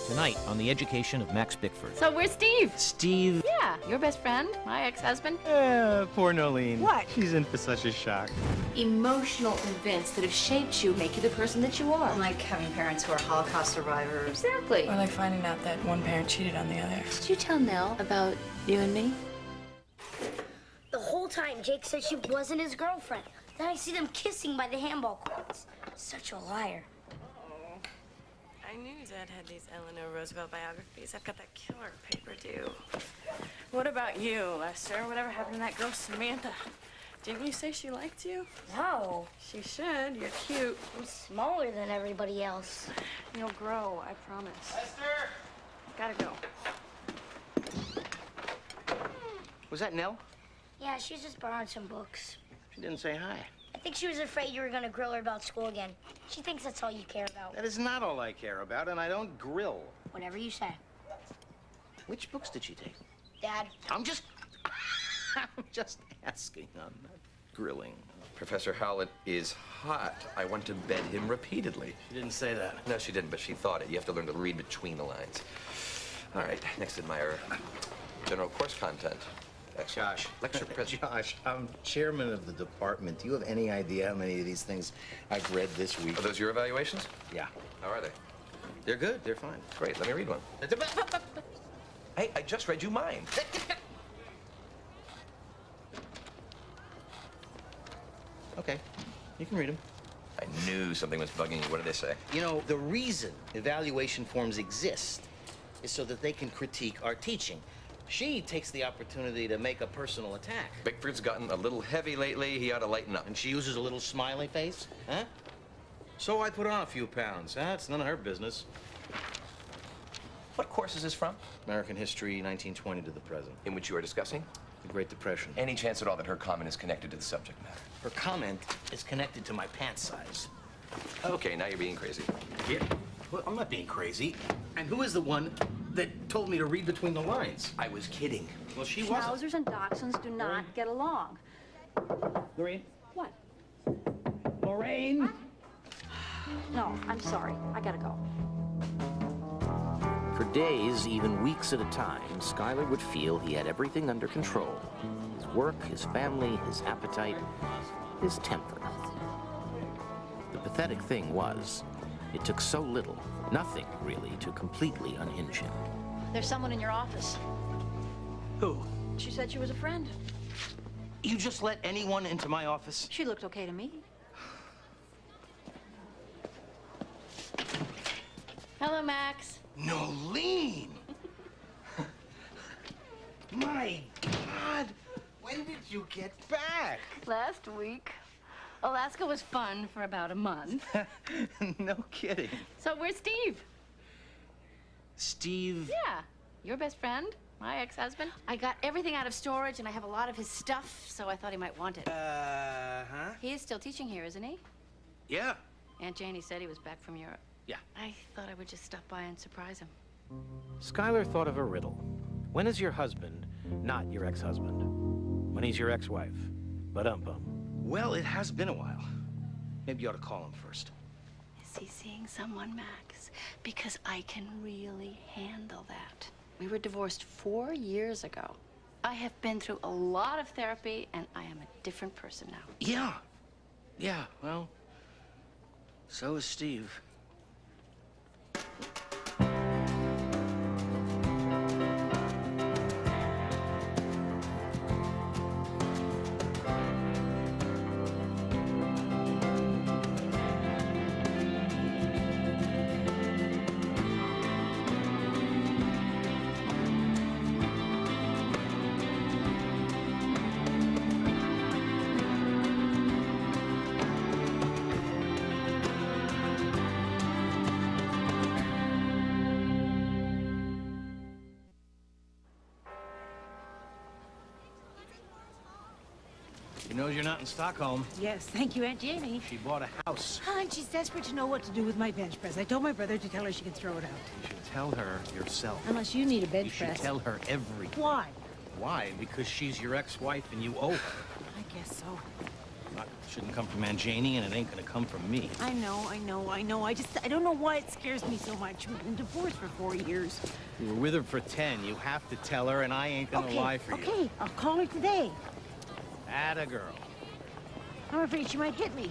Tonight on The Education of Max Bickford. So where's Steve? Steve? Yeah, your best friend, my ex-husband. Poor Nolene. What? She's in for such a shock. Emotional events that have shaped you make you the person that you are. Like having parents who are Holocaust survivors. Exactly. Or like finding out that one parent cheated on the other. Did you tell Nell about you and me? The whole time, Jake said she wasn't his girlfriend. Then I see them kissing by the handball courts. Such a liar. I knew Dad had these Eleanor Roosevelt biographies. I've got that killer paper due. What about you, Lester? Whatever happened to that girl, Samantha? Didn't you say she liked you? No, She should. You're cute. I'm smaller than everybody else. You'll grow, I promise. Lester! Gotta go. Was that Nell? Yeah, she's just borrowing some books. She didn't say hi. I think she was afraid you were gonna grill her about school again. She thinks that's all you care about. That is not all I care about, and I don't grill. Whatever you say. Which books did she take? Dad, I'm just asking. I'm not grilling. Professor Howlett is hot. I want to bed him repeatedly. She didn't say that. No, she didn't, but she thought it. You have to learn to read between the lines. All right, next admirer. General course content. Excellent. Josh. Lecture president. Josh, I'm chairman of the department. Do you have any idea how many of these things I've read this week? Are those your evaluations? Yeah. How are they? They're good. They're fine. Great, let me read one. Hey, I just read you mine. Okay. You can read them. I knew something was bugging you. What did they say? You know, the reason evaluation forms exist is so that they can critique our teaching. She takes the opportunity to make a personal attack. Bickford's gotten a little heavy lately. He ought to lighten up. And she uses a little smiley face, huh? So I put on a few pounds, huh? It's none of her business. What course is this from? American history, 1920 to the present. In which you are discussing? The Great Depression. Any chance at all that her comment is connected to the subject matter? Her comment is connected to my pant size. Okay, now you're being crazy. Yeah. Well, I'm not being crazy. And who is the one that told me to read between the lines? I was kidding. Well, she wasn't. Schnauzers and dachshunds do not get along. Lorraine? What? Lorraine? No, I'm sorry. I gotta go. For days, even weeks at a time, Skylar would feel he had everything under control. His work, his family, his appetite, his temper. The pathetic thing was, it took so little, nothing really, to completely unhinge him. There's someone in your office. Who? She said she was a friend. You just let anyone into my office? She looked okay to me. Hello, Max. Nolene! My God! When did you get back? Last week. Alaska was fun for about a month. No kidding. So where's Steve? Steve? Yeah, your best friend, my ex-husband. I got everything out of storage, and I have a lot of his stuff, so I thought he might want it. Huh? He is still teaching here, isn't he? Yeah. Aunt Janie said he was back from Europe. Yeah. I thought I would just stop by and surprise him. Skylar thought of a riddle. When is your husband not your ex-husband? When he's your ex-wife. Ba-dum-bum. Well, it has been a while. Maybe you ought to call him first. Is he seeing someone, Max? Because I can really handle that. We were divorced 4 years ago. I have been through a lot of therapy, and I am a different person now. Yeah. Yeah, well, so is Steve. She knows you're not in Stockholm. Yes, thank you, Aunt Janie. She bought a house. And she's desperate to know what to do with my bench press. I told my brother to tell her she can throw it out. You should tell her yourself. Unless you need a bench You should press. tell her everything. Why? Why? Because she's your ex-wife and you owe her. I guess so. Shouldn't come from Anjani, and it ain't gonna come from me. I know. I don't know why it scares me so much. We've been divorced for 4 years. You were with her for 10. You have to tell her, and I ain't gonna lie for you. Okay, I'll call her today. Atta girl. I'm afraid she might hit me.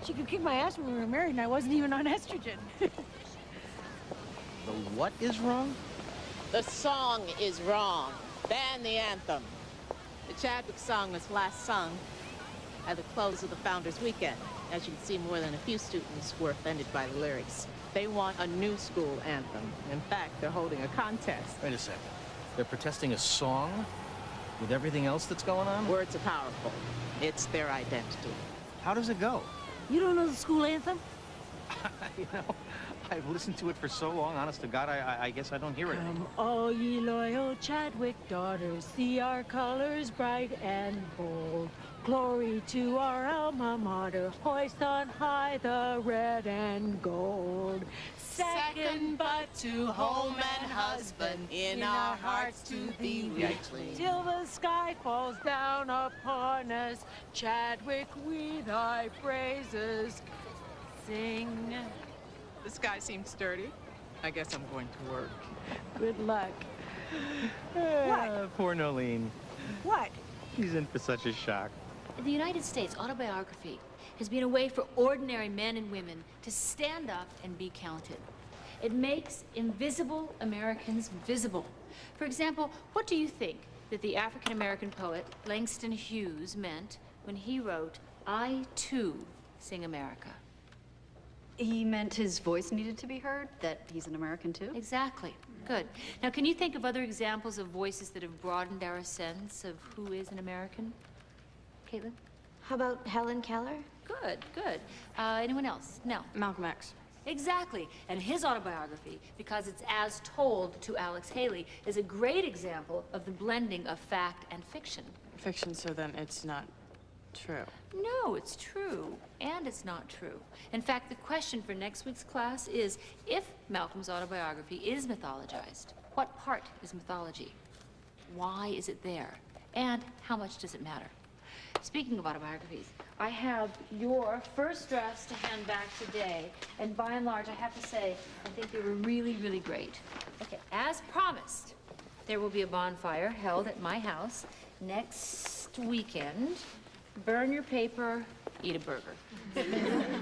She could kick my ass when we were married, and I wasn't even on estrogen. The what is wrong? The song is wrong. Ban the anthem. The Chadwick song was last sung at the close of the Founders Weekend. As you can see, more than a few students were offended by the lyrics. They want a new school anthem. In fact, they're holding a contest. Wait a second. They're protesting a song with everything else that's going on? Words are powerful. It's their identity. How does it go? You don't know the school anthem? You know, I've listened to it for so long, honest to God, I guess I don't hear it. Come, all ye loyal Chadwick daughters, see our colors bright and bold. Glory to our alma mater, hoist on high the red and gold. Second but to home and husband, in our hearts to thee richly. Till the sky falls down upon us, Chadwick, we thy praises sing. The sky seems sturdy. I guess I'm going to work. Good luck. Poor Nolene. What? He's in for such a shock. In the United States, autobiography has been a way for ordinary men and women to stand up and be counted. It makes invisible Americans visible. For example, what do you think that the African-American poet Langston Hughes meant when he wrote, "I, too, sing America"? He meant his voice needed to be heard, that he's an American too? Exactly. Good. Now, can you think of other examples of voices that have broadened our sense of who is an American? Caitlin? How about Helen Keller? Good, good. Anyone else? No. Malcolm X. Exactly. And his autobiography, because it's as told to Alex Haley, is a great example of the blending of fact and fiction. Fiction, so then it's not true. No, it's true. And it's not true. In fact, the question for next week's class is, if Malcolm's autobiography is mythologized, what part is mythology? Why is it there? And how much does it matter? Speaking of autobiographies, I have your first drafts to hand back today, and by and large, I have to say, I think they were really, really great. Okay, as promised, there will be a bonfire held at my house next weekend. Burn your paper, eat a burger.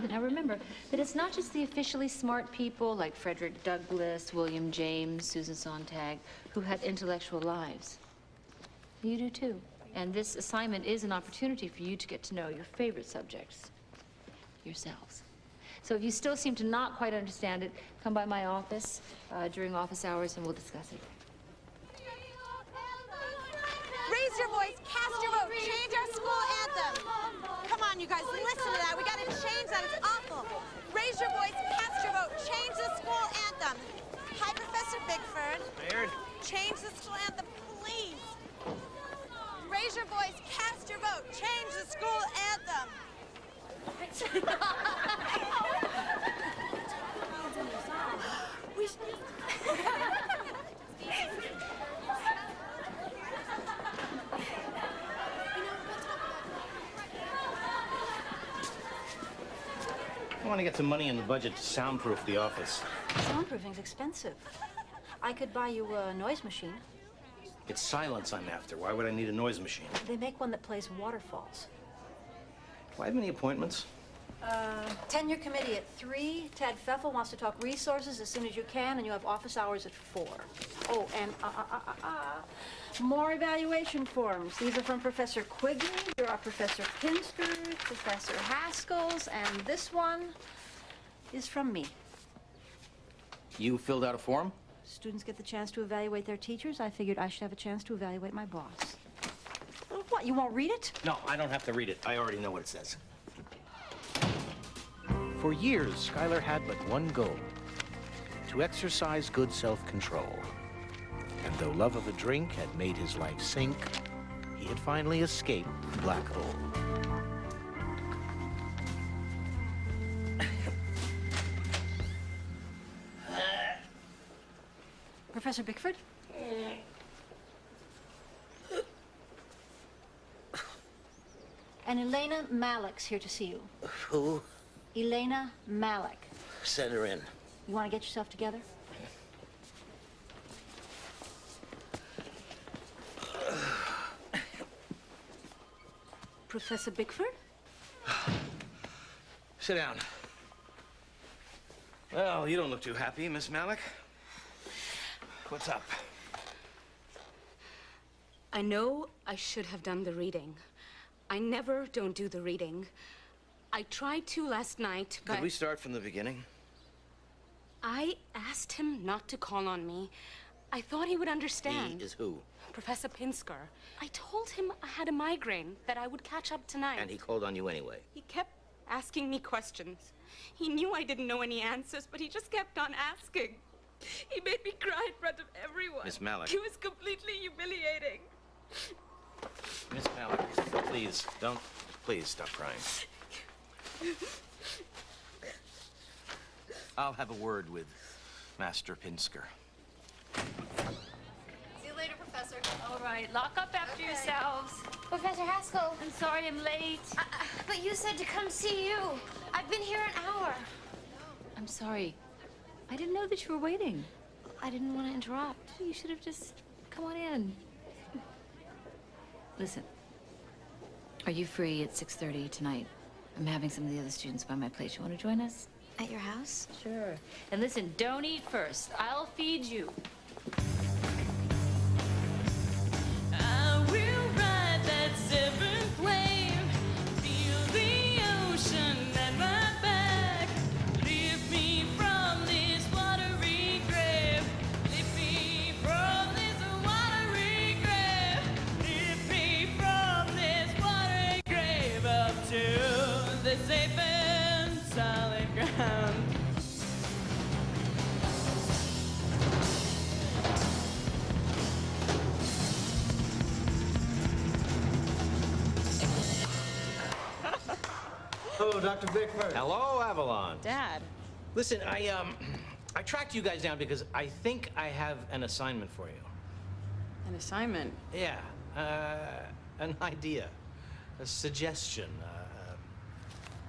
Now remember that it's not just the officially smart people like Frederick Douglass, William James, Susan Sontag, who had intellectual lives. You do too. And this assignment is an opportunity for you to get to know your favorite subjects, yourselves. So if you still seem to not quite understand it, come by my office during office hours and we'll discuss it. Raise your voice, cast your vote, change our school anthem. Come on, you guys, listen to that. We gotta change that, it's awful. Raise your voice, cast your vote, change the school anthem. Hi, Professor Bigford. Baird? Change the school anthem, please. Raise your voice, cast your vote, change the school anthem. I want to get some money in the budget to soundproof the office. Soundproofing's expensive. I could buy you a noise machine. It's silence I'm after. Why would I need a noise machine? They make one that plays waterfalls. Do I have any appointments? Tenure committee at 3. Ted Pfeffel wants to talk resources as soon as you can, and you have office hours at 4. Oh, and more evaluation forms. These are from Professor Quigley. Here are Professor Pinster, Professor Haskell's, and this one is from me. You filled out a form? Students get the chance to evaluate their teachers. I figured I should have a chance to evaluate my boss. What, you won't read it? No, I don't have to read it. I already know what it says. For years, Skylar had but one goal: to exercise good self-control. And though love of a drink had made his life sink, he had finally escaped the black hole. Professor Bickford? And Elena Malik's here to see you. Who? Elena Malik. Send her in. You want to get yourself together? Professor Bickford? Sit down. Well, you don't look too happy, Miss Malik. What's up? I know I should have done the reading. I never don't do the reading. I tried to last night, but... Could we start from the beginning? I asked him not to call on me. I thought he would understand. He is who? Professor Pinsker. I told him I had a migraine, that I would catch up tonight. And he called on you anyway. He kept asking me questions. He knew I didn't know any answers, but he just kept on asking. He made me cry in front of everyone. Miss Malik. It was completely humiliating. Miss Malik, please stop crying. I'll have a word with Master Pinsker. See you later, Professor. All right, lock up after yourselves. Professor Haskell. I'm sorry I'm late. But you said to come see you. I've been here an hour. I'm sorry. I didn't know that you were waiting. I didn't want to interrupt. You should have just come on in. Listen, are you free at 6:30 tonight? I'm having some of the other students by my place. You want to join us? At your house? Sure. And listen, don't eat first. I'll feed you. I will ride that seventh wave, feel the ocean at my back, lift me from this watery grave, lift me from this watery grave, lift me from this watery grave up to the safe and solid ground. Hello, Dr. Bickford. Hello, Avalon. Dad. Listen, I tracked you guys down because I think I have an assignment for you. An assignment? Yeah, an idea, a suggestion.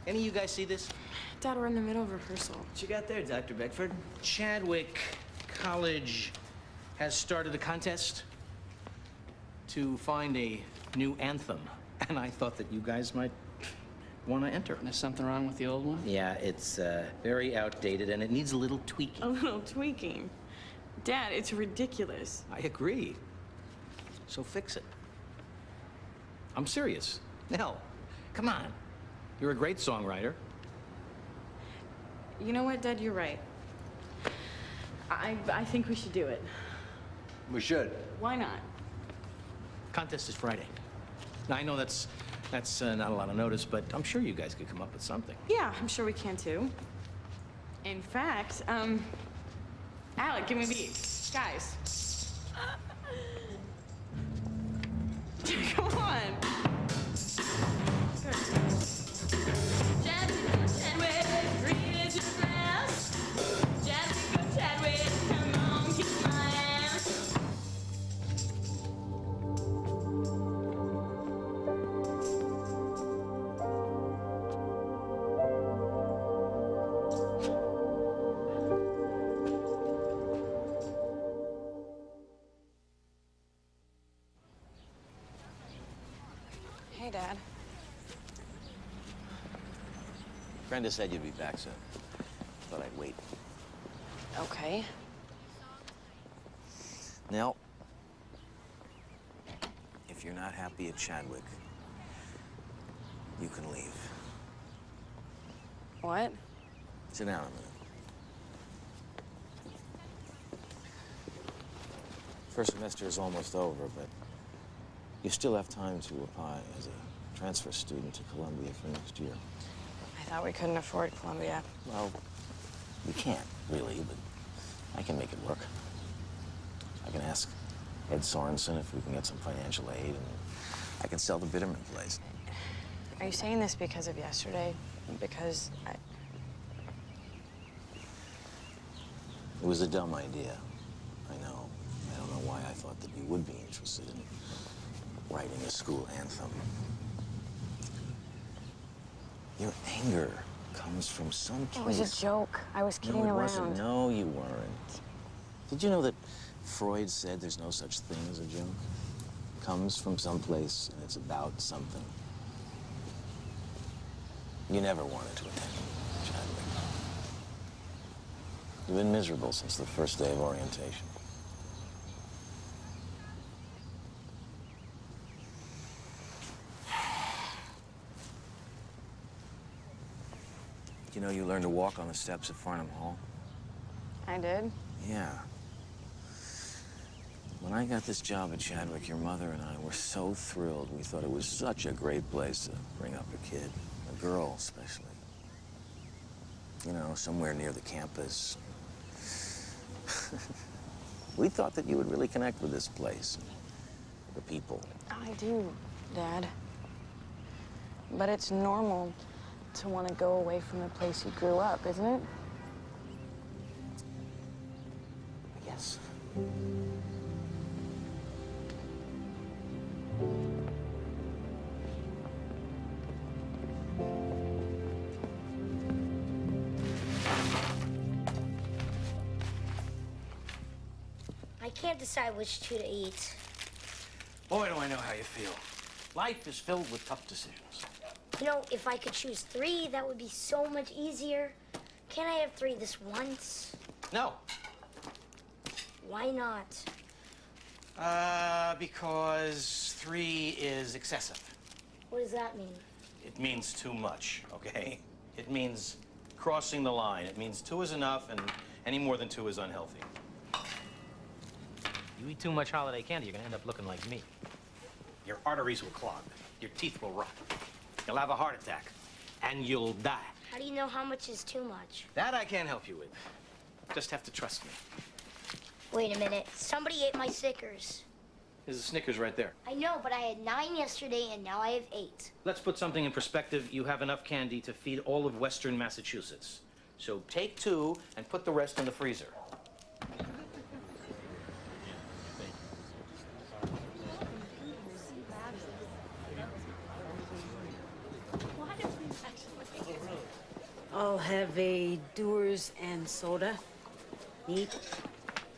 Any of you guys see this? Dad, we're in the middle of rehearsal. What you got there, Dr. Beckford? Chadwick College has started a contest to find a new anthem, and I thought that you guys might want to enter. There's something wrong with the old one? Yeah, it's very outdated, and it needs a little tweaking. A little tweaking? Dad, it's ridiculous. I agree. So fix it. I'm serious. Nell, come on. You're a great songwriter. You know what, Dad? You're right. I think we should do it. We should. Why not? Contest is Friday. Now, I know that's not a lot of notice, but I'm sure you guys could come up with something. Yeah, I'm sure we can too. In fact, Alec, give me a beat. Guys. Come on. Hey, Dad. Brenda said you'd be back soon. Thought I'd wait. Okay. Nell, if you're not happy at Chadwick, you can leave. What? Sit down a minute. First semester is almost over, but you still have time to apply as a transfer student to Columbia for next year. I thought we couldn't afford Columbia. Well, you can't, really, but I can make it work. I can ask Ed Sorensen if we can get some financial aid, and I can sell the Bitterman place. Are you saying this because of yesterday? Because It was a dumb idea. I know. I don't know why I thought that you would be interested in writing a school anthem. Your anger comes from some place. It was a joke. I was kidding No, it around. wasn't. No, you weren't. Did you know that Freud said there's no such thing as a joke? It comes from someplace and it's about something. You never wanted to attend, Chadwick. You've been miserable since the first day of orientation. You know, you learned to walk on the steps of Farnham Hall? I did? Yeah. When I got this job at Chadwick, your mother and I were so thrilled. We thought it was such a great place to bring up a kid, a girl especially. You know, somewhere near the campus. We thought that you would really connect with this place, the people. I do, Dad. But it's normal to want to go away from the place you grew up, isn't it? I guess. I can't decide which two to eat. Boy, do I know how you feel. Life is filled with tough decisions. You know, if I could choose 3, that would be so much easier. Can't I have 3 this once? No. Why not? Because 3 is excessive. What does that mean? It means too much, okay? It means crossing the line. It means 2 is enough, and any more than 2 is unhealthy. You eat too much holiday candy, you're gonna end up looking like me. Your arteries will clog. Your teeth will rot. You'll have a heart attack, and you'll die. How do you know how much is too much? That I can't help you with. Just have to trust me. Wait a minute. Somebody ate my Snickers. There's a Snickers right there. I know, but I had 9 yesterday, and now I have 8. Let's put something in perspective. You have enough candy to feed all of Western Massachusetts. So take 2 and put the rest in the freezer. I'll have a Dewar's and soda. Neat.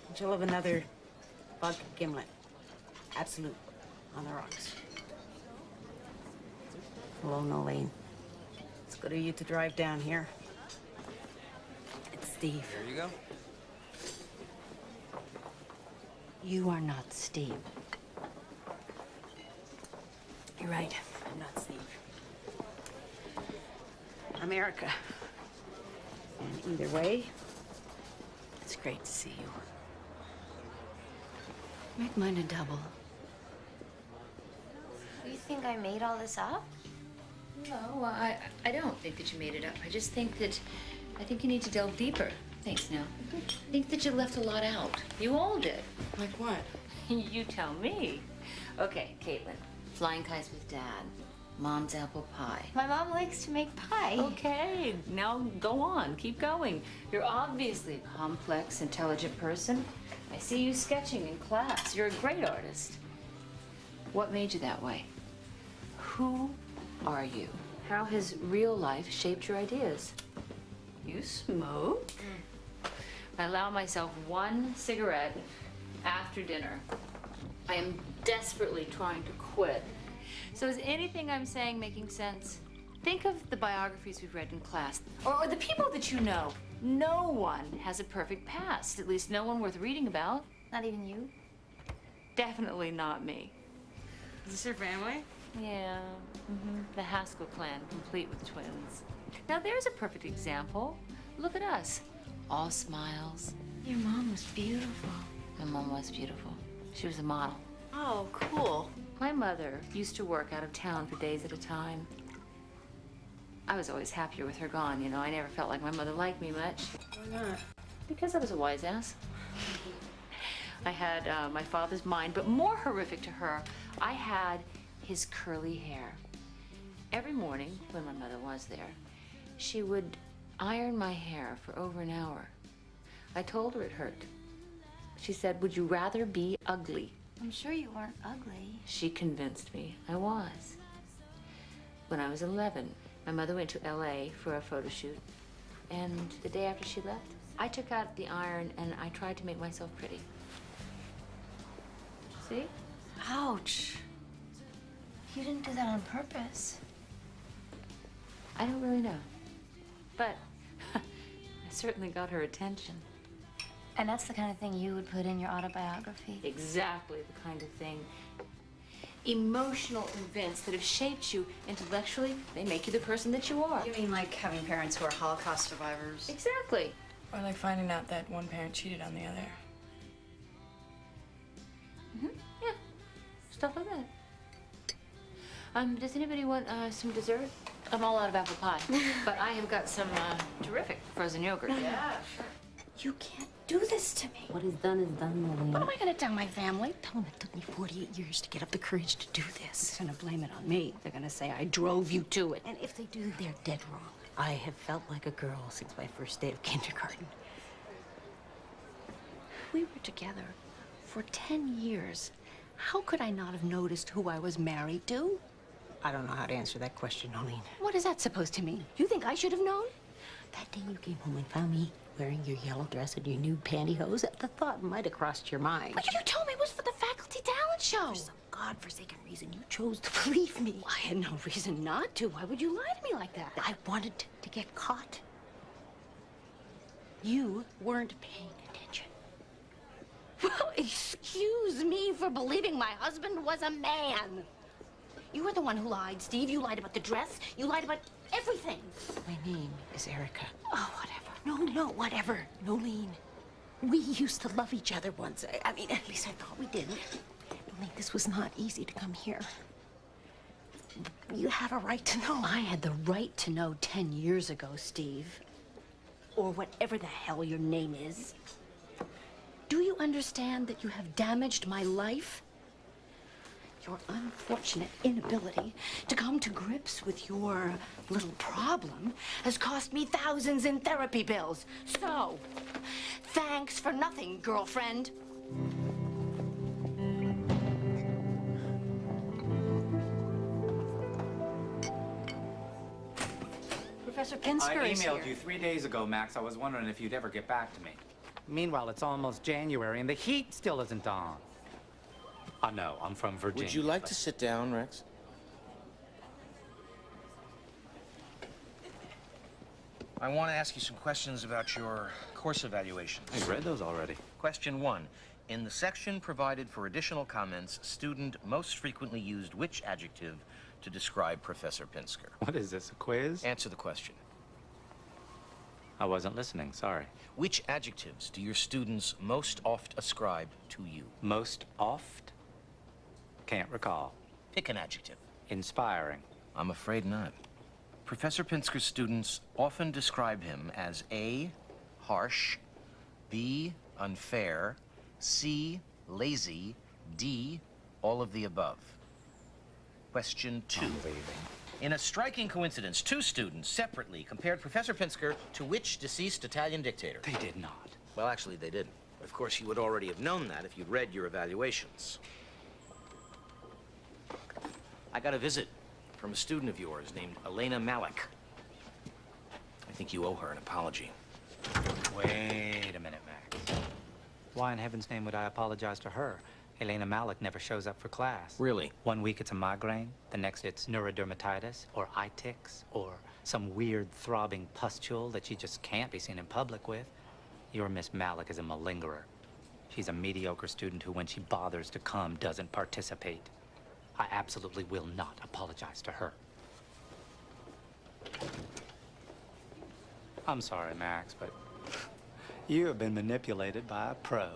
And she'll have another bug gimlet. Absolute. On the rocks. Hello, Nolene. It's good of you to drive down here. It's Steve. There you go. You are not Steve. You're right. I'm not Steve. I'm Erica. And either way, it's great to see you. Make mine a double. Do you think I made all this up? No, I don't think that you made it up. I think you need to delve deeper. Thanks, Nell. I think that you left a lot out. You all did. Like what? You tell me. Okay, Caitlin. Flying kites with Dad. Mom's apple pie. My mom likes to make pie. Okay, now go on. Keep going. You're obviously a complex, intelligent person. I see you sketching in class. You're a great artist. What made you that way? Who are you? How has real life shaped your ideas? You smoke? I allow myself 1 cigarette after dinner. I am desperately trying to quit. So is anything I'm saying making sense? Think of the biographies we've read in class, or the people that you know. No one has a perfect past, at least no one worth reading about. Not even you? Definitely not me. Is this your family? Yeah, the Haskell clan, complete with twins. Now there's a perfect example. Look at us, all smiles. Your mom was beautiful. My mom was beautiful. She was a model. Oh, cool. My mother used to work out of town for days at a time. I was always happier with her gone, you know. I never felt like my mother liked me much. Why not? Because I was a wise ass. I had my father's mind, but more horrific to her, I had his curly hair. Every morning, when my mother was there, she would iron my hair for over an hour. I told her it hurt. She said, "Would you rather be ugly?" I'm sure you weren't ugly. She convinced me I was. When I was 11, My mother went to LA for a photo shoot, and the day after she left, I took out the iron and I tried to make myself pretty. See? Ouch. You didn't do that on purpose. I don't really know. But I certainly got her attention. And that's the kind of thing you would put in your autobiography? Exactly the kind of thing. Emotional events that have shaped you intellectually, they make you the person that you are. You mean like having parents who are Holocaust survivors? Exactly. Or like finding out that one parent cheated on the other. Yeah, stuff like that. Does anybody want some dessert? I'm all out of apple pie, but I have got some terrific frozen yogurt. Yeah, sure. You can't do this to me. What is done, Nolene. What am I gonna tell my family? Tell them it took me 48 years to get up the courage to do this. They're gonna blame it on me. They're gonna say I drove you to it. And if they do, they're dead wrong. I have felt like a girl since my first day of kindergarten. We were together for 10 years. How could I not have noticed who I was married to? I don't know how to answer that question, Nolene. What is that supposed to mean? You think I should have known? That day you came home and found me wearing your yellow dress and your nude pantyhose, the thought might have crossed your mind. But you told me it was for the faculty talent show. For some godforsaken reason, you chose to believe me. I had no reason not to. Why would you lie to me like that? I wanted to get caught. You weren't paying attention. Well, excuse me for believing my husband was a man. You were the one who lied, Steve. You lied about the dress. You lied about everything. My name is Erica. Oh, whatever. No, whatever. Nolene, we used to love each other once. I mean, at least I thought we did. Nolene, this was not easy to come here. You have a right to know. I had the right to know 10 years ago, Steve. Or whatever the hell your name is. Do you understand that you have damaged my life? Your unfortunate inability to come to grips with your little problem has cost me thousands in therapy bills. So, thanks for nothing, girlfriend. Professor Pinsker I is emailed here. you 3 days ago, Max. I was wondering if you'd ever get back to me. Meanwhile, it's almost January, and the heat still isn't on. I know, I'm from Virginia. Would you like to sit down, Rex? I want to ask you some questions about your course evaluation. I've read those already. Question 1. In the section provided for additional comments, student most frequently used which adjective to describe Professor Pinsker? What is this, a quiz? Answer the question. I wasn't listening, sorry. Which adjectives do your students most oft ascribe to you? Most oft? Can't recall. Pick an adjective. Inspiring. I'm afraid not. Professor Pinsker's students often describe him as A, harsh, B, unfair, C, lazy, D, all of the above. Question 2. I'm leaving. In a striking coincidence, 2 students separately compared Professor Pinsker to which deceased Italian dictator? They did not. Well, actually, they didn't. Of course, you would already have known that if you'd read your evaluations. I got a visit from a student of yours named Elena Malik. I think you owe her an apology. Wait a minute, Max. Why in heaven's name would I apologize to her? Elena Malik never shows up for class. Really? 1 week it's a migraine, the next it's neurodermatitis, or eye tics, or some weird throbbing pustule that she just can't be seen in public with. Your Miss Malik is a malingerer. She's a mediocre student who, when she bothers to come, doesn't participate. I absolutely will not apologize to her. I'm sorry, Max, but you have been manipulated by a pro.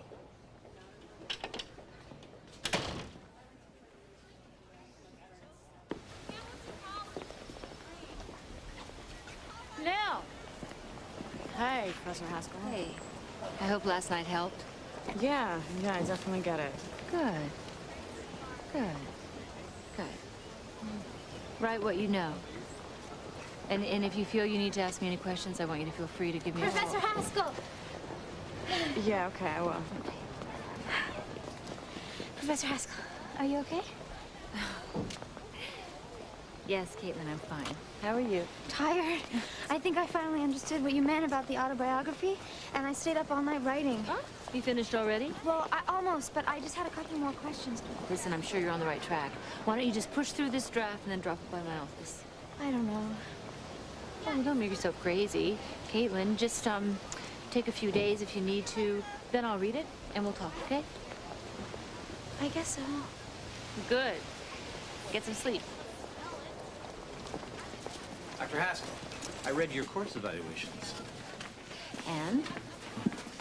Nell! Hey, Professor Haskell. Hey, I hope last night helped. Yeah, I definitely get it. Good. Good. Good. Write what you know. And if you feel you need to ask me any questions, I want you to feel free to give me Professor Haskell! Yeah, okay, I will. Professor Haskell, are you okay? Yes, Caitlin, I'm fine. How are you? Tired. I think I finally understood what you meant about the autobiography, and I stayed up all night writing. Huh? You finished already? Well, I almost, but I just had a couple more questions. Listen, I'm sure you're on the right track. Why don't you just push through this draft and then drop it by my office? I don't know. Oh, don't make yourself crazy. Caitlin, just, take a few days if you need to. Then I'll read it, and we'll talk, okay? I guess so. Good. Get some sleep. Dr. Haskell, I read your course evaluations. And?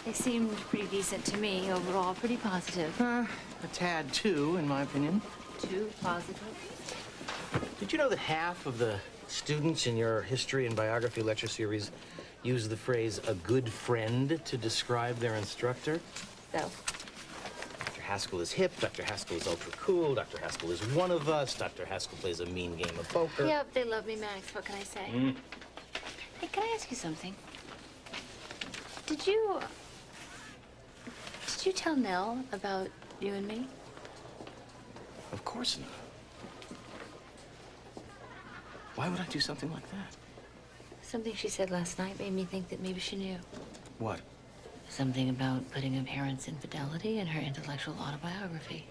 They seemed pretty decent to me. Overall, pretty positive. A tad too, in my opinion. Too positive? Did you know that half of the students in your history and biography lecture series use the phrase "a good friend" to describe their instructor? So? Dr. Haskell is hip, Dr. Haskell is ultra cool, Dr. Haskell is one of us, Dr. Haskell plays a mean game of poker. Yep, they love me, Max. What can I say? Hey, can I ask you something? Did you tell Nell about you and me? Of course not. Why would I do something like that? Something she said last night made me think that maybe she knew. What? Something about putting a parent's infidelity in her intellectual autobiography.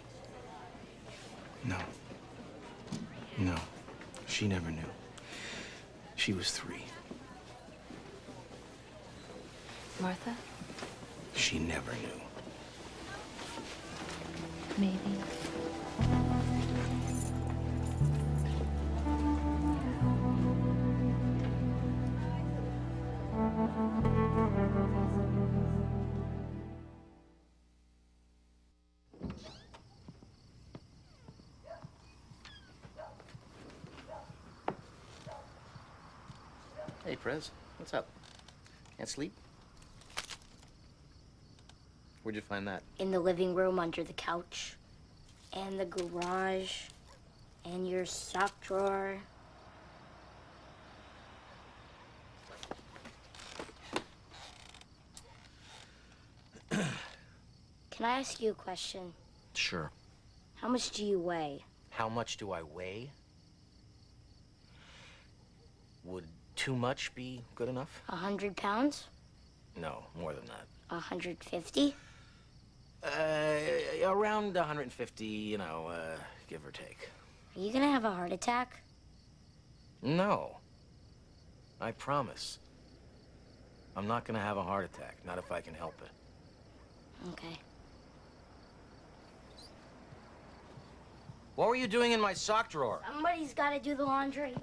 No. No. She never knew. She was 3. Martha? She never knew. Maybe. Hey, Prez. What's up? Can't sleep? Where'd you find that? In the living room under the couch, and the garage, and your sock drawer. Can I ask you a question? Sure. How much do you weigh? How much do I weigh? Would too much be good enough? 100 pounds? No, more than that. 150? Around 150, give or take. Are you gonna have a heart attack? No. I promise. I'm not gonna have a heart attack, not if I can help it. Okay. What were you doing in my sock drawer? Somebody's gotta do the laundry.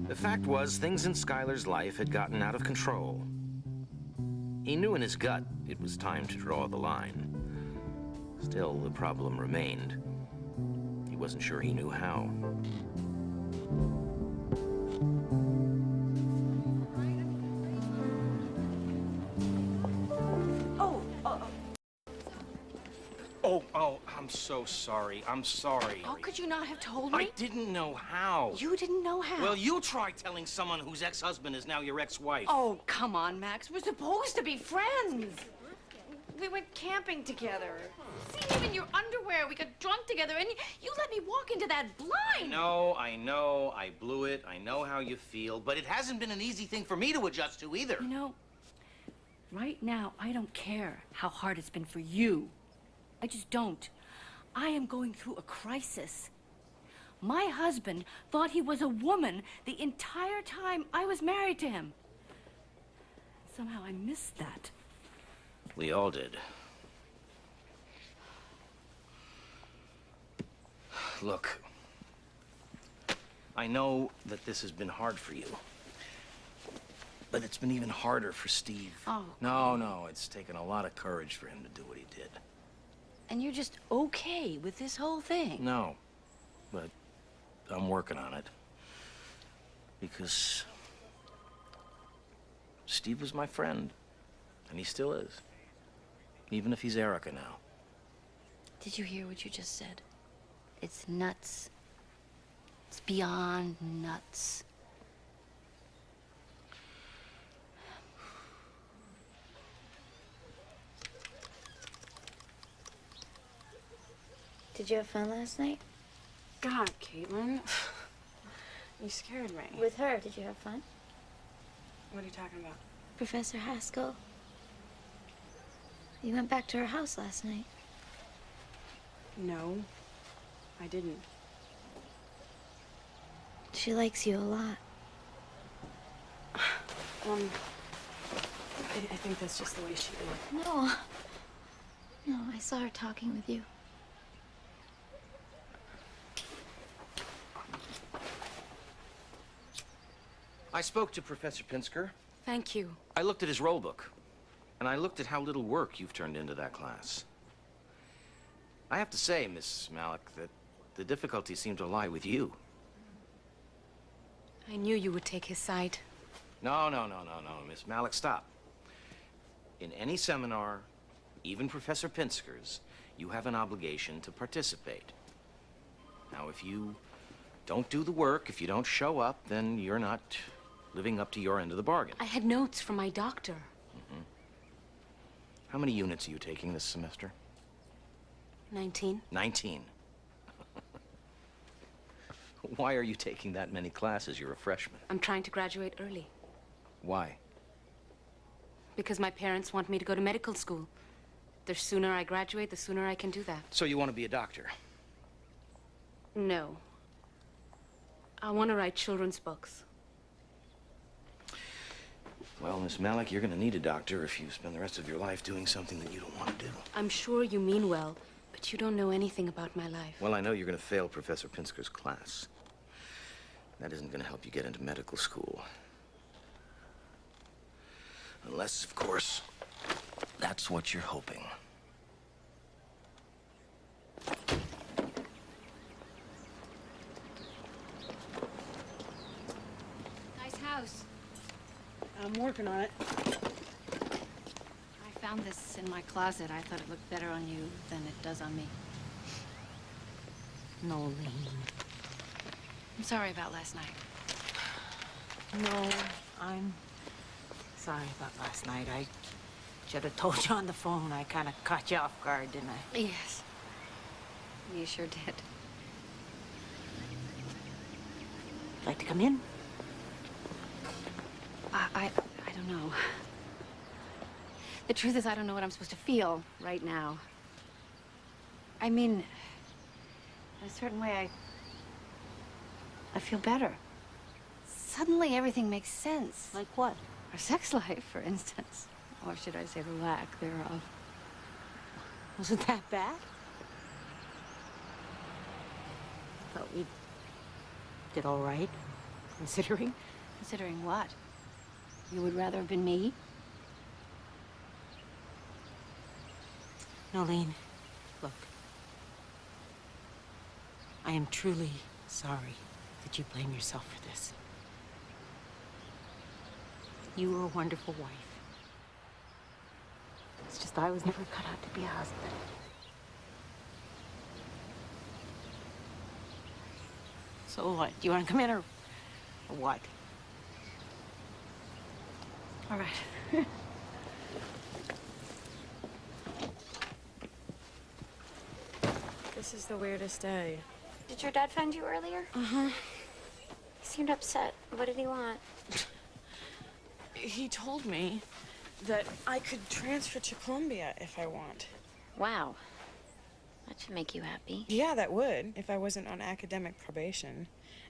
The fact was, things in Skylar's life had gotten out of control. He knew in his gut it was time to draw the line. Still, the problem remained. He wasn't sure he knew how. Oh, I'm so sorry. I'm sorry. How could you not have told me? I didn't know how. You didn't know how? Well, you try telling someone whose ex-husband is now your ex-wife. Oh, come on, Max. We're supposed to be friends. We went camping together. See, even your underwear, we got drunk together, and you let me walk into that blind. I know. I blew it. I know how you feel, but it hasn't been an easy thing for me to adjust to either. You know, right now, I don't care how hard it's been for you. I just don't. I am going through a crisis. My husband thought he was a woman the entire time I was married to him. Somehow I missed that. We all did. Look, I know that this has been hard for you, but it's been even harder for Steve. Oh. No, it's taken a lot of courage for him to do what he did. And you're just okay with this whole thing? No, but I'm working on it. Because Steve was my friend, and he still is. Even if he's Erica now. Did you hear what you just said? It's nuts. It's beyond nuts. Did you have fun last night? God, Caitlin. You scared me. With her, did you have fun? What are you talking about? Professor Haskell. You went back to her house last night. No, I didn't. She likes you a lot. I think that's just the way she is. No. No, I saw her talking with you. I spoke to Professor Pinsker. Thank you. I looked at his roll book, and I looked at how little work you've turned into that class. I have to say, Miss Malik, that the difficulty seemed to lie with you. I knew you would take his side. No, Miss Malik, stop. In any seminar, even Professor Pinsker's, you have an obligation to participate. Now, if you don't do the work, if you don't show up, then you're not living up to your end of the bargain. I had notes from my doctor. Mm-hmm. How many units are you taking this semester? 19. 19. Why are you taking that many classes? You're a freshman. I'm trying to graduate early. Why? Because my parents want me to go to medical school. The sooner I graduate, the sooner I can do that. So you want to be a doctor? No. I want to write children's books. Well, Miss Malik, you're going to need a doctor if you spend the rest of your life doing something that you don't want to do. I'm sure you mean well, but you don't know anything about my life. Well, I know you're going to fail Professor Pinsker's class. That isn't going to help you get into medical school. Unless, of course, that's what you're hoping. Nice house. I'm working on it. I found this in my closet. I thought it looked better on you than it does on me. Nolene. I'm sorry about last night. No, I'm sorry about last night. I should have told you on the phone. I kind of caught you off guard, didn't I? Yes. You sure did. Like to come in? I don't know. The truth is, I don't know what I'm supposed to feel right now. I mean, in a certain way, I feel better. Suddenly, everything makes sense. Like what? Our sex life, for instance. Or should I say the lack thereof. Wasn't that bad? Thought we did all right, considering. Considering what? You would rather have been me? Nolene, look. I am truly sorry that you blame yourself for this. You were a wonderful wife. It's just I was never cut out to be a husband. So what? Do you want to come in or what? All right. This is the weirdest day. Did your dad find you earlier? Uh-huh. He seemed upset. What did he want? He told me that I could transfer to Columbia if I want. Wow. That should make you happy. Yeah, that would, if I wasn't on academic probation.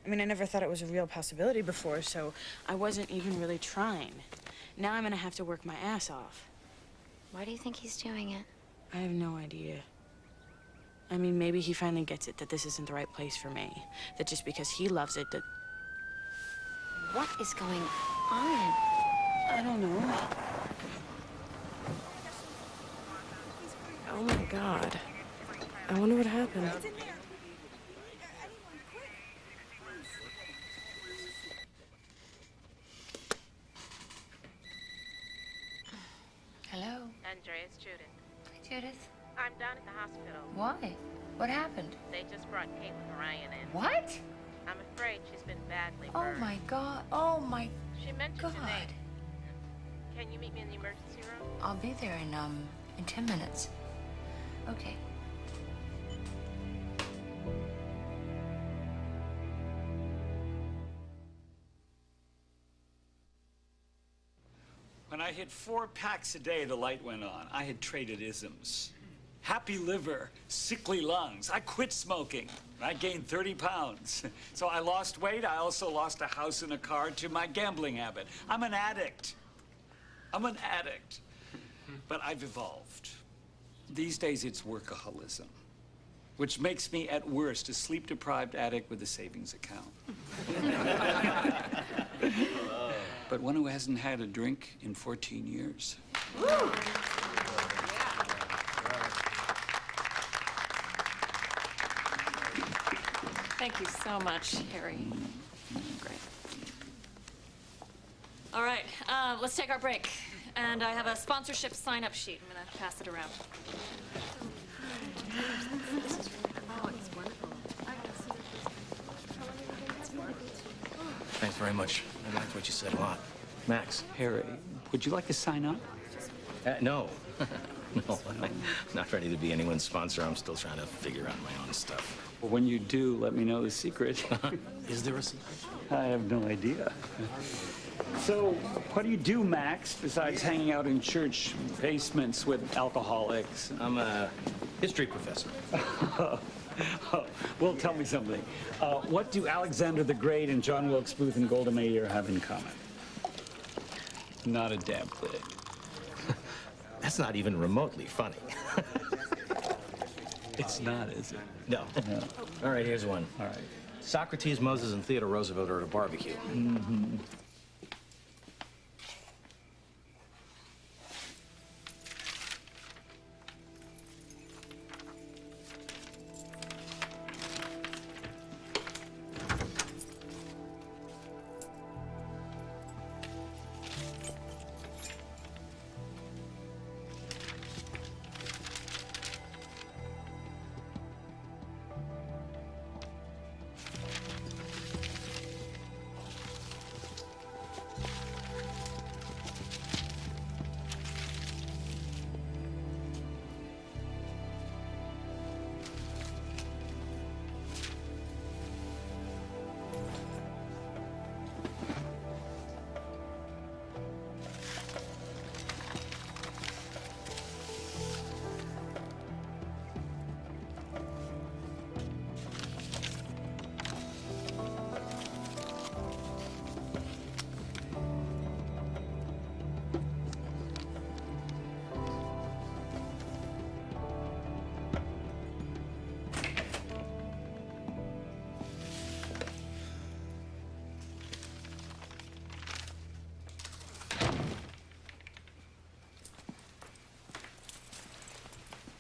I mean, I never thought it was a real possibility before, so I wasn't even really trying. Now I'm gonna have to work my ass off. Why do you think he's doing it? I have no idea. I mean, maybe he finally gets it that this isn't the right place for me. That just because he loves it, that... What is going on? I don't know. Oh my God. I wonder what happened. Hello? Andrea, it's Judith. Hi, Judith. I'm down at the hospital. Why? What happened? They just brought Caitlin Ryan in. What? I'm afraid she's been badly Oh burned. my God. Oh my She mentioned God. your name. Can you meet me in the emergency room? I'll be there in 10 minutes. Okay. I hit 4 packs a day, the light went on. I had traded isms. Happy liver, sickly lungs. I quit smoking. I gained 30 pounds. So I lost weight. I also lost a house and a car to my gambling habit. I'm an addict. I'm an addict. But I've evolved. These days it's workaholism, which makes me at worst a sleep-deprived addict with a savings account. But one who hasn't had a drink in 14 years. Woo! Thank you so much, Harry. Great. All right, let's take our break. And I have a sponsorship sign-up sheet. I'm gonna pass it around. Thanks very much. I liked what you said a lot. Max. Harry, would you like to sign up? No. No, I'm not ready to be anyone's sponsor. I'm still trying to figure out my own stuff. Well, when you do, let me know the secret. Is there a secret? I have no idea. So, what do you do, Max, besides hanging out in church basements with alcoholics? I'm a history professor. Well, tell me something. What do Alexander the Great and John Wilkes Booth and Golda Meir have in common? Not a damn thing. That's not even remotely funny. It's not, is it? No. All right, here's one. All right. Socrates, Moses, and Theodore Roosevelt are at a barbecue. Mm-hmm.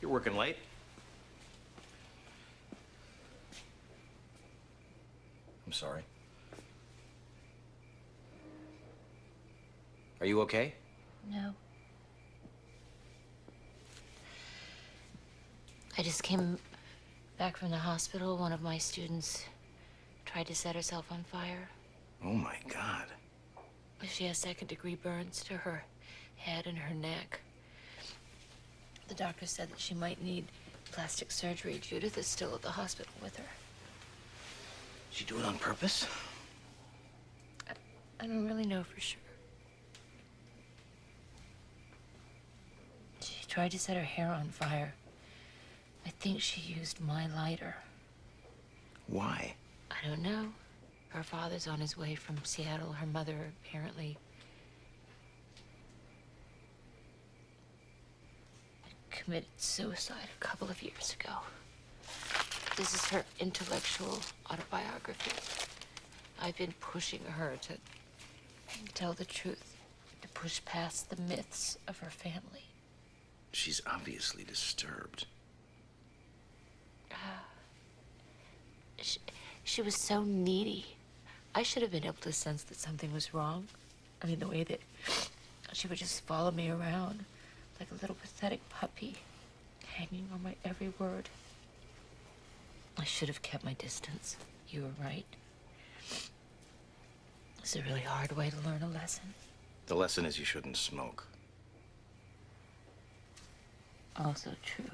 You're working late? I'm sorry. Are you okay? No. I just came back from the hospital. One of my students tried to set herself on fire. Oh, my God. She has second-degree burns to her head and her neck. The doctor said that she might need plastic surgery. Judith is still at the hospital with her. Did she do it on purpose? I don't really know for sure. She tried to set her hair on fire. I think she used my lighter. Why? I don't know. Her father's on his way from Seattle. Her mother apparently committed suicide a couple of years ago. This is her intellectual autobiography. I've been pushing her to tell the truth, to push past the myths of her family. She's obviously disturbed. She was so needy. I should have been able to sense that something was wrong. I mean, the way that she would just follow me around like a little pathetic puppy, hanging on my every word. I should have kept my distance. You were right. It's a really hard way to learn a lesson. The lesson is you shouldn't smoke. Also true.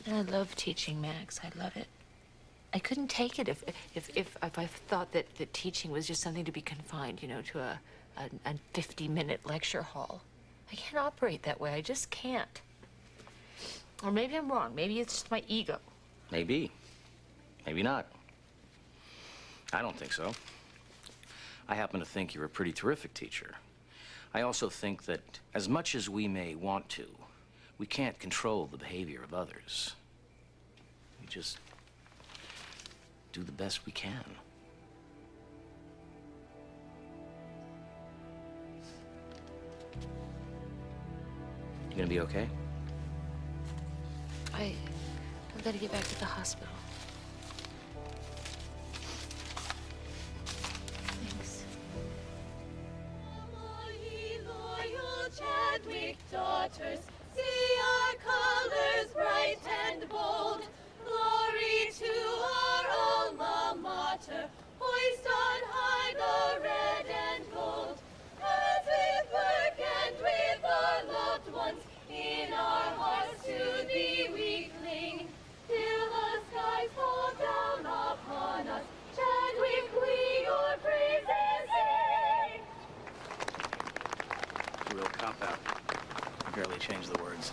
And I love teaching, Max. I love it. I couldn't take it if I thought that teaching was just something to be confined, you know, to a 50-minute lecture hall. I can't operate that way. I just can't. Or maybe I'm wrong. Maybe it's just my ego. Maybe. Maybe not. I don't think so. I happen to think you're a pretty terrific teacher. I also think that as much as we may want to, we can't control the behavior of others. We just do the best we can. You gonna be okay? I've got to get back to the hospital. Thanks. Chadwick daughters, see our colors bright and bold. Glory to our alma mater, hoist on high the red and gold. As with work and with our loved ones, in our hearts to thee we cling. Till the skies fall down upon us, Chadwick, we your praises sing. Real cop-out. Barely changed the words.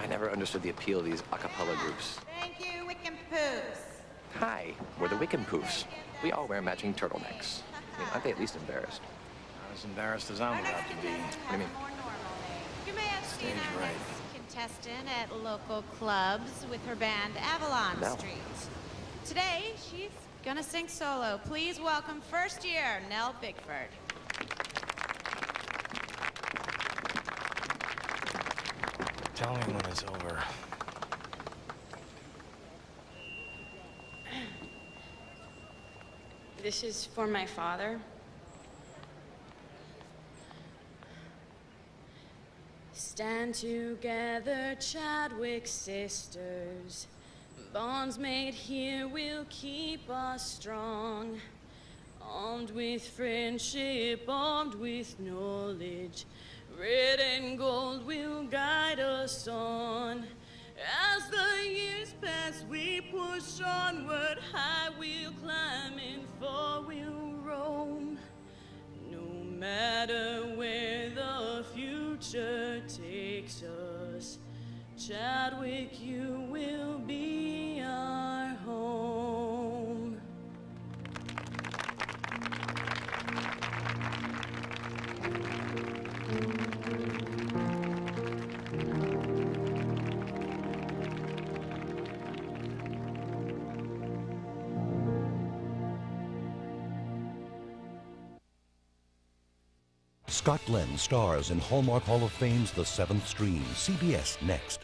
I never understood the appeal of these a cappella groups. Thank you, Wickham Poos. Hi, we're the Wickham Poofs. We all wear matching turtlenecks. I mean, aren't they at least embarrassed? Not as embarrassed as I'm about to be. What do you mean? You may have seen Stage her right. as contestant at local clubs with her band Avalon No. Street. Today, she's gonna sing solo. Please welcome first year, Nell Bigford. Tell me when it's over. This is for my father. Stand together, Chadwick sisters. Bonds made here will keep us strong. Armed with friendship, armed with knowledge. Red and gold will guide us on. As the years pass, we push onward. High we'll climb and far we'll roam. No matter where the future takes us, Chadwick, you will be our home. Scott Glenn stars in Hallmark Hall of Fame's The Seventh Stream, CBS next.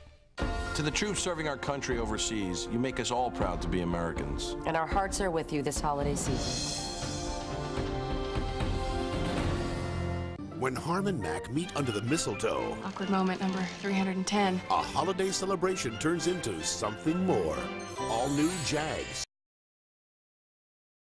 To the troops serving our country overseas, you make us all proud to be Americans. And our hearts are with you this holiday season. When Harm and Mac meet under the mistletoe, Awkward moment number 310. a holiday celebration turns into something more. All new Jags.